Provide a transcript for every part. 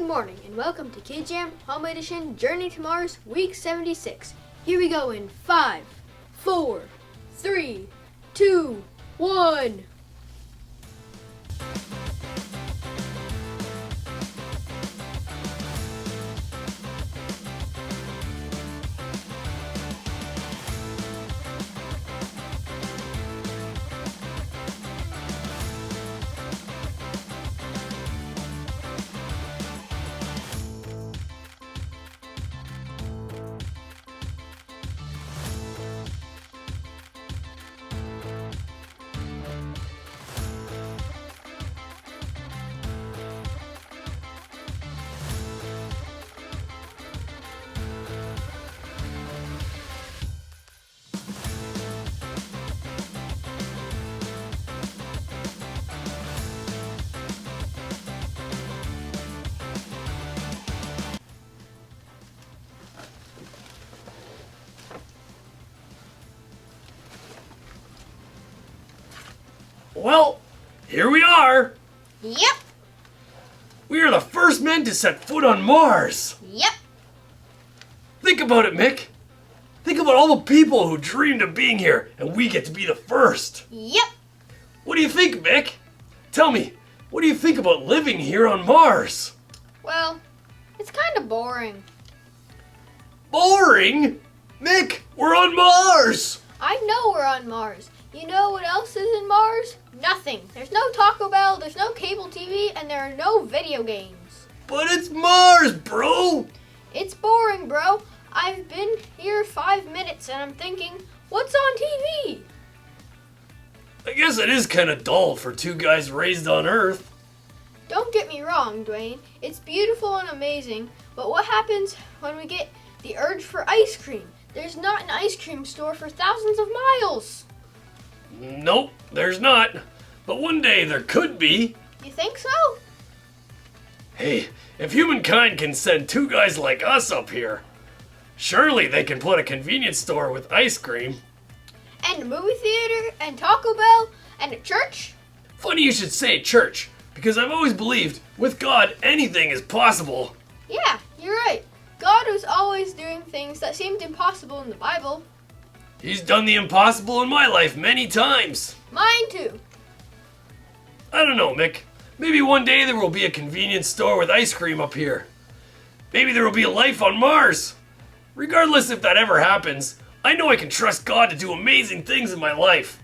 Good morning and welcome to KidJAM Home Edition Journey to Mars Week 76. Here we go in 5, 4, 3, 2, 1. Well, here we are. Yep. We are the first men to set foot on Mars. Yep. Think about it, Mick. Think about all the people who dreamed of being here, and we get to be the first. Yep. What do you think, Mick? Tell me, what do you think about living here on Mars? Well, it's kind of boring. Boring? Mick, we're on Mars! I know we're on Mars. You know what else is in Mars? Nothing. There's no Taco Bell, there's no cable TV, and there are no video games. But it's Mars, bro! It's boring, bro. I've been here 5 minutes and I'm thinking, what's on TV? I guess it is kind of dull for two guys raised on Earth. Don't get me wrong, Dwayne. It's beautiful and amazing, but what happens when we get the urge for ice cream? There's not an ice cream store for thousands of miles. Nope, there's not. But one day there could be. You think so? Hey, if humankind can send two guys like us up here, surely they can put a convenience store with ice cream. And a movie theater, and Taco Bell, and a church? Funny you should say church, because I've always believed with God anything is possible. Yeah, you're right. God was always doing things that seemed impossible in the Bible. He's done the impossible in my life many times. Mine too. I don't know, Mick. Maybe one day there will be a convenience store with ice cream up here. Maybe there will be a life on Mars. Regardless if that ever happens, I know I can trust God to do amazing things in my life.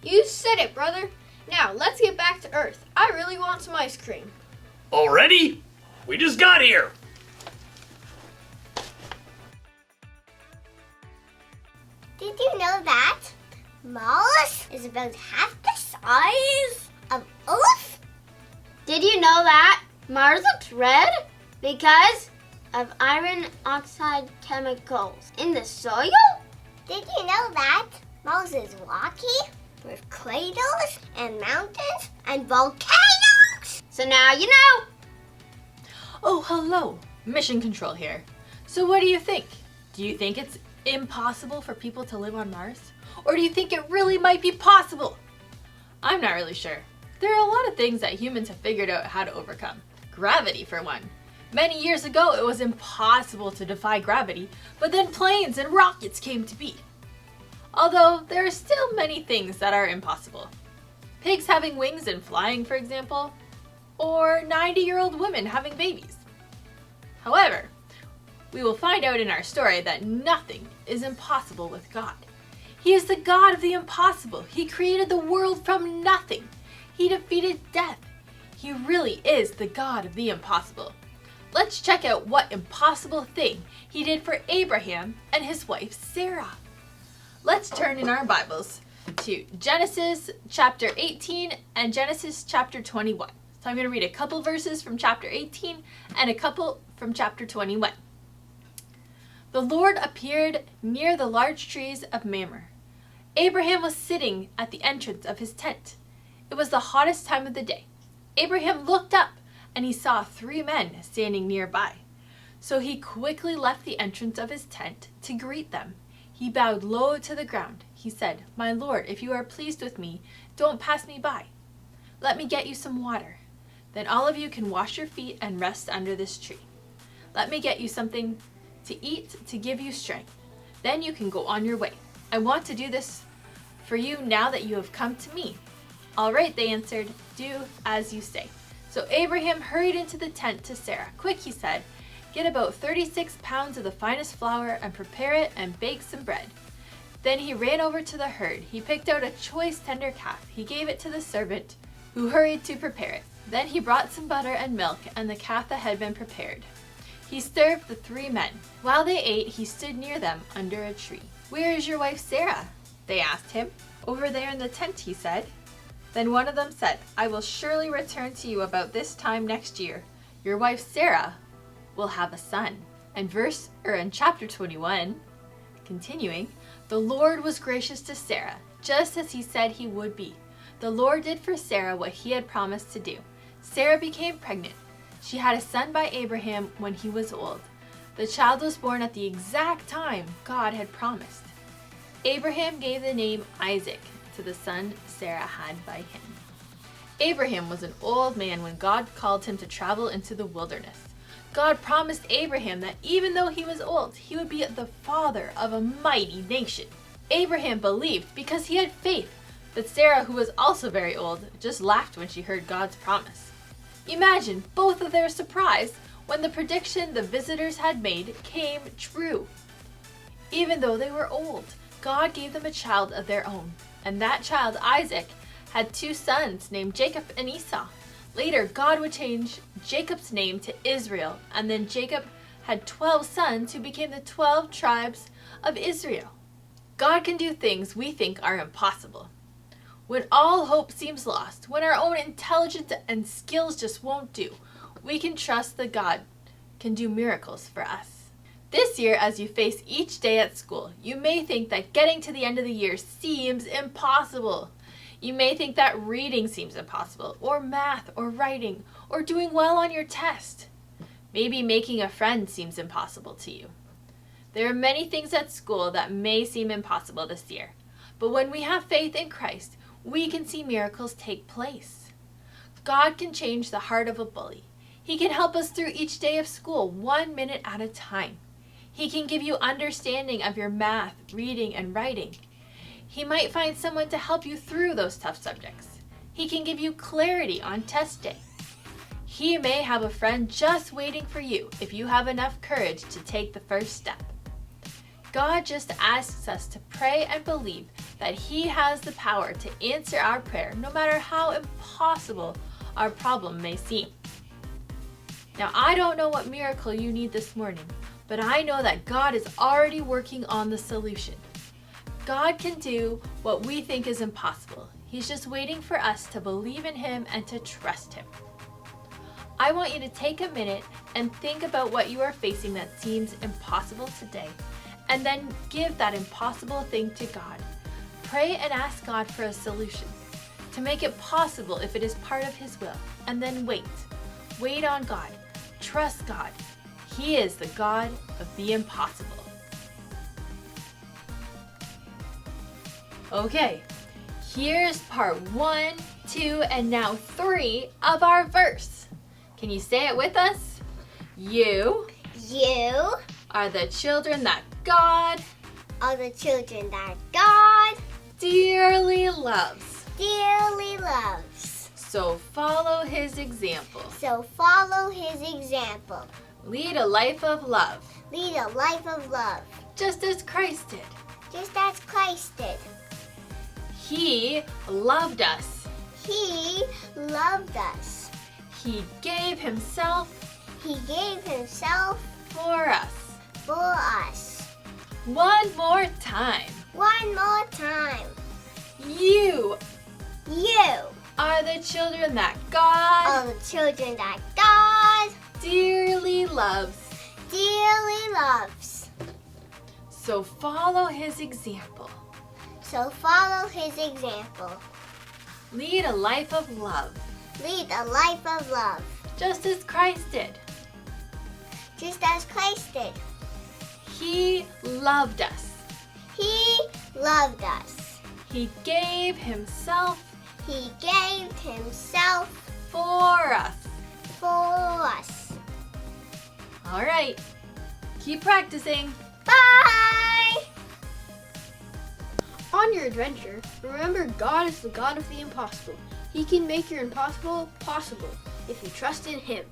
You said it, brother. Now, let's get back to Earth. I really want some ice cream. Already? We just got here. Did you know that Mars is about half the size of Earth? Did you know that Mars looks red because of iron oxide chemicals in the soil? Did you know that Mars is rocky with craters and mountains and volcanoes? So now you know. Oh, hello. Mission Control here. So what do you think? Do you think it's impossible for people to live on Mars? Or do you think it really might be possible? I'm not really sure. There are a lot of things that humans have figured out how to overcome. Gravity, for one. Many years ago, it was impossible to defy gravity, but then planes and rockets came to be. Although, there are still many things that are impossible. Pigs having wings and flying, for example, or 90-year-old women having babies. However, we will find out in our story that nothing is impossible with God. He is the God of the impossible. He created the world from nothing. He defeated death. He really is the God of the impossible. Let's check out what impossible thing he did for Abraham and his wife Sarah. Let's turn in our Bibles to Genesis chapter 18 and Genesis chapter 21. So I'm going to read a couple verses from chapter 18 and a couple from chapter 21. The Lord appeared near the large trees of Mamre. Abraham was sitting at the entrance of his tent. It was the hottest time of the day. Abraham looked up and he saw 3 men standing nearby. So he quickly left the entrance of his tent to greet them. He bowed low to the ground. He said, "My Lord, if you are pleased with me, don't pass me by. Let me get you some water." Then all of you can wash your feet and rest under this tree. Let me get you something to eat to give you strength. Then you can go on your way. I want to do this for you now that you have come to me." "All right," they answered, "do as you say." So Abraham hurried into the tent to Sarah. "Quick," he said, "get about 36 pounds of the finest flour and prepare it and bake some bread." Then he ran over to the herd. He picked out a choice tender calf. He gave it to the servant, who hurried to prepare it. Then he brought some butter and milk and the calf that had been prepared. He served the 3 men. While they ate, he stood near them under a tree. "Where is your wife Sarah?" they asked him. "Over there in the tent," he said. Then one of them said, "I will surely return to you about this time next year. Your wife Sarah will have a son." And in chapter 21, continuing, "The Lord was gracious to Sarah, just as he said he would be. The Lord did for Sarah what he had promised to do. Sarah became pregnant. She had a son by Abraham when he was old. The child was born at the exact time God had promised. Abraham gave the name Isaac to the son Sarah had by him." Abraham was an old man when God called him to travel into the wilderness. God promised Abraham that even though he was old, he would be the father of a mighty nation. Abraham believed because he had faith, but Sarah, who was also very old, just laughed when she heard God's promise. Imagine both of their surprise when the prediction the visitors had made came true. Even though they were old, God gave them a child of their own, and that child, Isaac, had 2 sons named Jacob and Esau. Later, God would change Jacob's name to Israel, and then Jacob had 12 sons who became the 12 tribes of Israel. God can do things we think are impossible. When all hope seems lost, when our own intelligence and skills just won't do, we can trust that God can do miracles for us. This year, as you face each day at school, you may think that getting to the end of the year seems impossible. You may think that reading seems impossible, or math, or writing, or doing well on your test. Maybe making a friend seems impossible to you. There are many things at school that may seem impossible this year, but when we have faith in Christ, we can see miracles take place. God can change the heart of a bully. He can help us through each day of school, 1 minute at a time. He can give you understanding of your math, reading, and writing. He might find someone to help you through those tough subjects. He can give you clarity on test day. He may have a friend just waiting for you if you have enough courage to take the first step. God just asks us to pray and believe that He has the power to answer our prayer no matter how impossible our problem may seem. Now, I don't know what miracle you need this morning, but I know that God is already working on the solution. God can do what we think is impossible. He's just waiting for us to believe in Him and to trust Him. I want you to take a minute and think about what you are facing that seems impossible today, and then give that impossible thing to God. Pray and ask God for a solution, to make it possible if it is part of His will, and then wait. Wait on God. Trust God. He is the God of the impossible. Okay, here's part 1, 2, and now 3 of our verse. Can you say it with us? You are the children that God are the children that God dearly loves. dearly loves. So follow His example. So follow His example. Lead a life of love, Lead a life of love, just as Christ did. just as Christ did. He loved us. He loved us. He gave Himself He gave Himself for us. for us. One more time. One more time. You You are the children that God are the children that God dearly loves. dearly loves. So follow His example. So follow His example. Lead a life of love, Lead a life of love, just as Christ did. just as Christ did. He loved us. He loved us. He gave Himself He gave Himself for us. for us. All right. Keep practicing. Bye! On your adventure, remember God is the God of the impossible. He can make your impossible possible if you trust in Him.